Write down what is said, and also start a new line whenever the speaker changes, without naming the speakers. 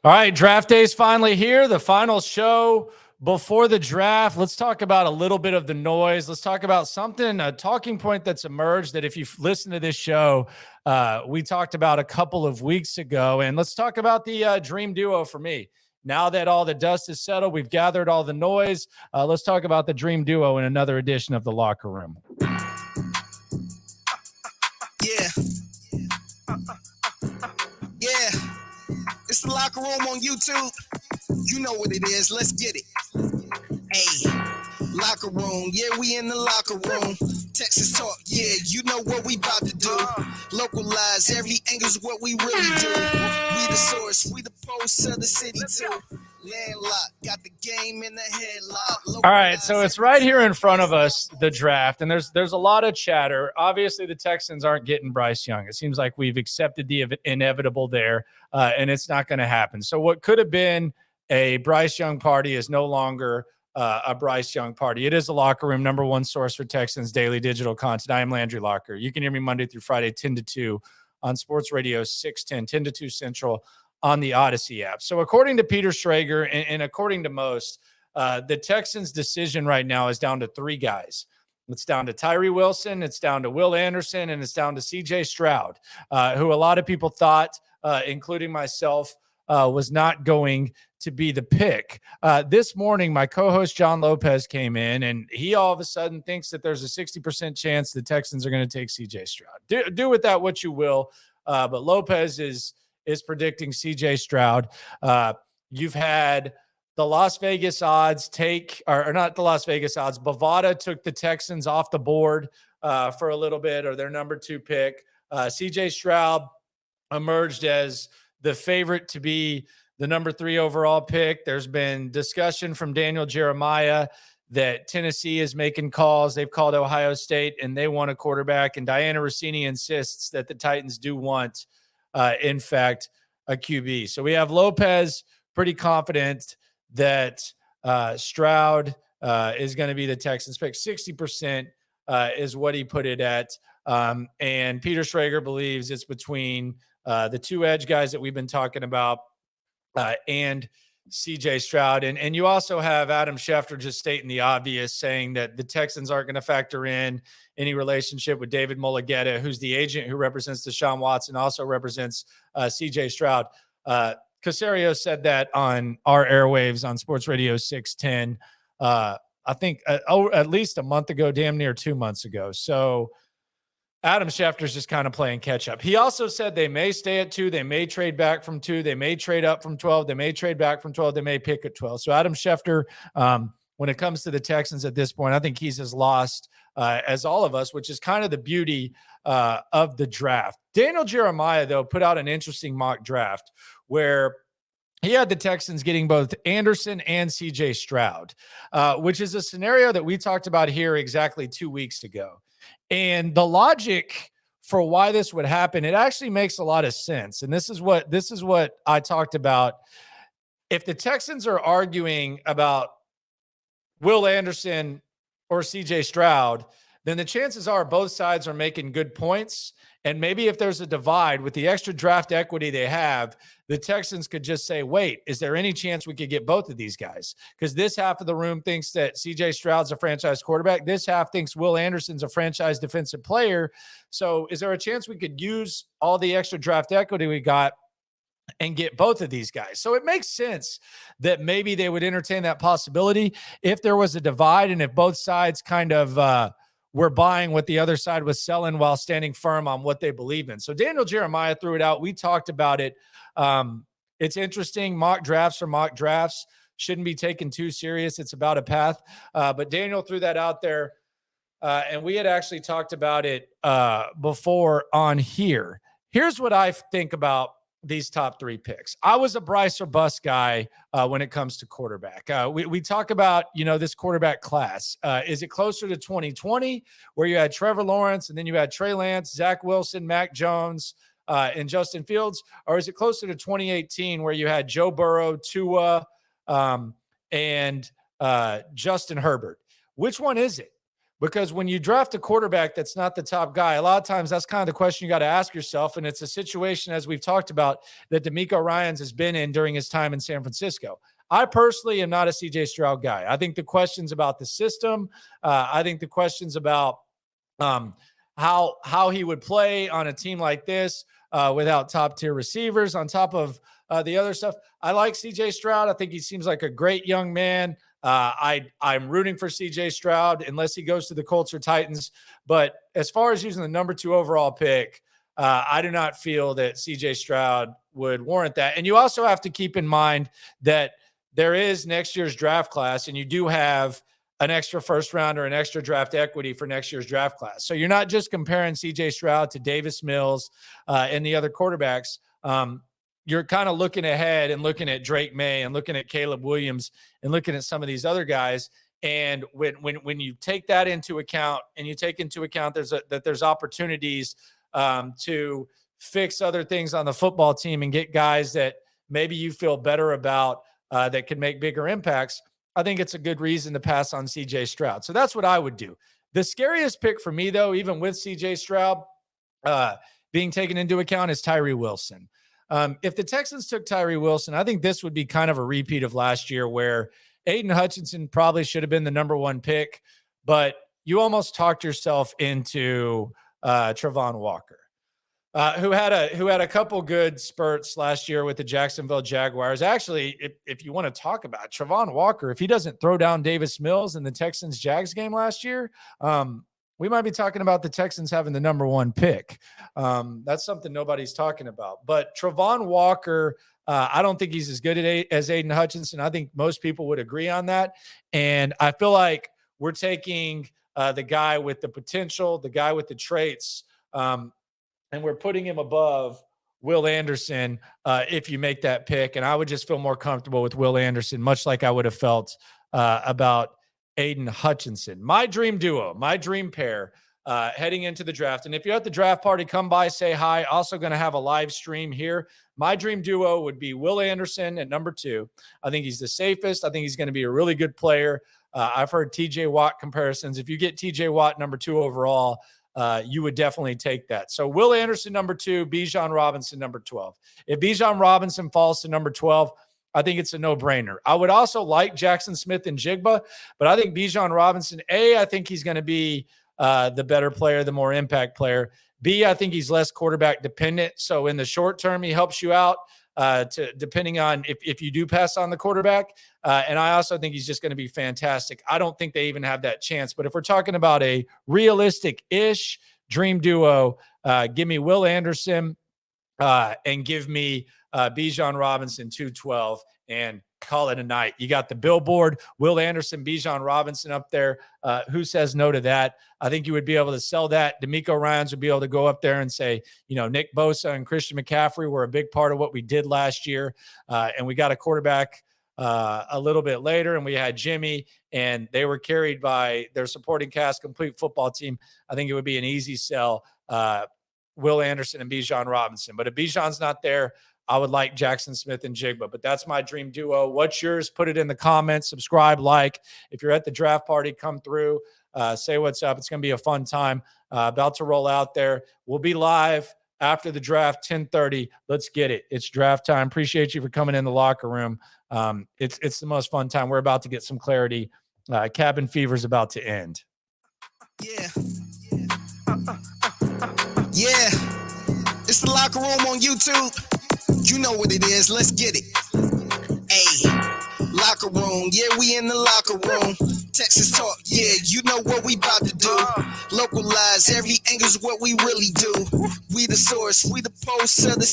All right, draft day is finally here. The final show before the draft. Let's talk about a little bit of the noise. Let's talk about a talking point that's emerged that if you've listened to this show, we talked about a couple of weeks ago. And let's talk about the dream duo for me. Now that all the dust is settled, we've gathered all the noise. Let's talk about the dream duo in another edition of the Locker Room.
Yeah. It's the Locker Room on YouTube. You know what it is. Let's get it. Hey, Locker Room. Yeah, we in the Locker Room. Texas talk. Yeah, you know what we about to do. Localize every angle's what we really do. We the source. We the pulse of the city too. Landlocked. Got the game in the headlock.
All right, so it's right here in front of us, the draft, and there's a lot of chatter. Obviously, the Texans aren't getting Bryce Young. It seems like we've accepted the inevitable there, and it's not going to happen. So what could have been a Bryce Young party is no longer a Bryce Young party. It is the Locker Room, number one source for Texans daily digital content. I am Landry Locker. You can hear me Monday through Friday, 10 to 2 on Sports Radio 610, 10 to 2 Central on the Odyssey app. So according to Peter Schrager and according to most, the Texans' decision right now is down to three guys. It's down to Tyree Wilson, it's down to Will Anderson, and it's down to CJ Stroud, who a lot of people thought, including myself, was not going to be the pick. This morning, my co-host John Lopez came in, and he all of a sudden thinks that there's a 60% chance the Texans are going to take CJ Stroud. Do with that what you will, but Lopez is predicting CJ Stroud. You've had the Las Vegas odds or not the Las Vegas odds. Bovada took the Texans off the board for a little bit, or their number 2 pick. CJ Stroud emerged as the favorite to be the number 3 overall pick. There's been discussion from Daniel Jeremiah that Tennessee is making calls. They've called Ohio State, and they want a quarterback. And Diana Rossini insists that the Titans do want, in fact, a QB. So we have Lopez pretty confident that Stroud is going to be the Texans pick. 60% is what he put it at. And Peter Schrager believes it's between the two edge guys that we've been talking about and CJ Stroud. And you also have Adam Schefter just stating the obvious, saying that the Texans aren't going to factor in any relationship with David Mulligetta, who's the agent who represents Deshaun Watson, also represents CJ Stroud. Casario said that on our airwaves on Sports Radio 610, I think at least a month ago, damn near 2 months ago. So Adam Schefter's just kind of playing catch up. He also said they may stay at 2. They may trade back from 2. They may trade up from 12. They may trade back from 12. They may pick at 12. So Adam Schefter, when it comes to the Texans at this point, I think he's as lost as all of us, which is kind of the beauty of the draft. Daniel Jeremiah, though, put out an interesting mock draft where he had the Texans getting both Anderson and CJ Stroud, which is a scenario that we talked about here exactly 2 weeks ago. And the logic for why this would happen, it actually makes a lot of sense. And this is what I talked about. If the Texans are arguing about Will Anderson or CJ Stroud, then the chances are both sides are making good points. And maybe if there's a divide with the extra draft equity they have, the Texans could just say, wait, is there any chance we could get both of these guys? Because this half of the room thinks that CJ Stroud's a franchise quarterback. This half thinks Will Anderson's a franchise defensive player. So is there a chance we could use all the extra draft equity we got and get both of these guys? So it makes sense that maybe they would entertain that possibility if there was a divide and if both sides kind of were buying what the other side was selling while standing firm on what they believe in. So Daniel Jeremiah threw it out. We talked about it. It's interesting. Mock drafts are mock drafts. Shouldn't be taken too serious. It's about a path. But Daniel threw that out there. And we had actually talked about it before on here. Here's what I think about these top 3 picks. I was a Bryce or bust guy when it comes to quarterback. We talk about, this quarterback class. Is it closer to 2020 where you had Trevor Lawrence and then you had Trey Lance, Zach Wilson, Mac Jones, and Justin Fields? Or is it closer to 2018 where you had Joe Burrow, Tua, and Justin Herbert? Which one is it? Because when you draft a quarterback that's not the top guy, a lot of times that's kind of the question you got to ask yourself. And it's a situation, as we've talked about, that DeMeco Ryans has been in during his time in San Francisco. I personally am not a CJ Stroud guy. I think the questions about the system, I think the questions about how he would play on a team like this without top tier receivers on top of the other stuff. I like CJ Stroud. I think he seems like a great young man. I'm rooting for CJ Stroud unless he goes to the Colts or Titans. But as far as using the number 2 overall pick, I do not feel that CJ Stroud would warrant that. And you also have to keep in mind that there is next year's draft class, and you do have an extra first round or an extra draft equity for next year's draft class. So you're not just comparing CJ Stroud to Davis Mills and the other quarterbacks. You're kind of looking ahead and looking at Drake May and looking at Caleb Williams and looking at some of these other guys. And when you take that into account, and you take into account that there's opportunities to fix other things on the football team and get guys that maybe you feel better about that can make bigger impacts, I think it's a good reason to pass on CJ Stroud. So that's what I would do. The scariest pick for me, though, even with CJ Stroud being taken into account, is Tyree Wilson. If the Texans took Tyree Wilson, I think this would be kind of a repeat of last year, where Aiden Hutchinson probably should have been the number 1 pick, but you almost talked yourself into Travon Walker, who had a couple good spurts last year with the Jacksonville Jaguars. Actually, if you want to talk about it, Travon Walker, if he doesn't throw down Davis Mills in the Texans-Jags game last year, we might be talking about the Texans having the number 1 pick. That's something nobody's talking about. But Travon Walker, I don't think he's as good as Aiden Hutchinson. I think most people would agree on that. And I feel like we're taking the guy with the potential, the guy with the traits, and we're putting him above Will Anderson if you make that pick. And I would just feel more comfortable with Will Anderson, much like I would have felt about Aiden Hutchinson. My dream duo, my dream pair heading into the draft. And if you're at the draft party, come by, say hi. Also going to have a live stream here. My dream duo would be Will Anderson at number 2. I think he's the safest. I think he's going to be a really good player. I've heard TJ Watt comparisons. If you get TJ Watt number 2 overall, you would definitely take that. So Will Anderson, number 2, Bijan Robinson, number 12. If Bijan Robinson falls to number 12, I think it's a no-brainer. I would also like Jackson Smith and Jigba, but I think Bijan Robinson, I think he's going to be the better player, the more impact player. B, I think he's less quarterback dependent. So in the short term, he helps you out depending on if you do pass on the quarterback. And I also think he's just going to be fantastic. I don't think they even have that chance. But if we're talking about a realistic-ish dream duo, give me Will Anderson and give me Bijan Robinson 212 and call it a night. You got the billboard, Will Anderson, Bijan Robinson up there. Who says no to that? I think you would be able to sell that. DeMeco Ryans would be able to go up there and say, Nick Bosa and Christian McCaffrey were a big part of what we did last year. And we got a quarterback a little bit later, and we had Jimmy, and they were carried by their supporting cast, complete football team. I think it would be an easy sell, Will Anderson and Bijan Robinson. But if Bijan's not there, I would like Jackson Smith and Jigba. But that's my dream duo. What's yours? Put it in the comments. Subscribe, like. If you're at the draft party, come through. Say what's up. It's going to be a fun time. About to roll out there. We'll be live after the draft, 10:30. Let's get it. It's draft time. Appreciate you for coming in the locker room. It's the most fun time. We're about to get some clarity. Cabin fever's about to end.
Yeah. Yeah. It's the locker room on YouTube. You know what it is. Let's get it. Hey, locker room. Yeah, we in the locker room. Texas talk. Yeah, you know what we about to do. Localize every angle's what we really do. We the source. We the pulse of the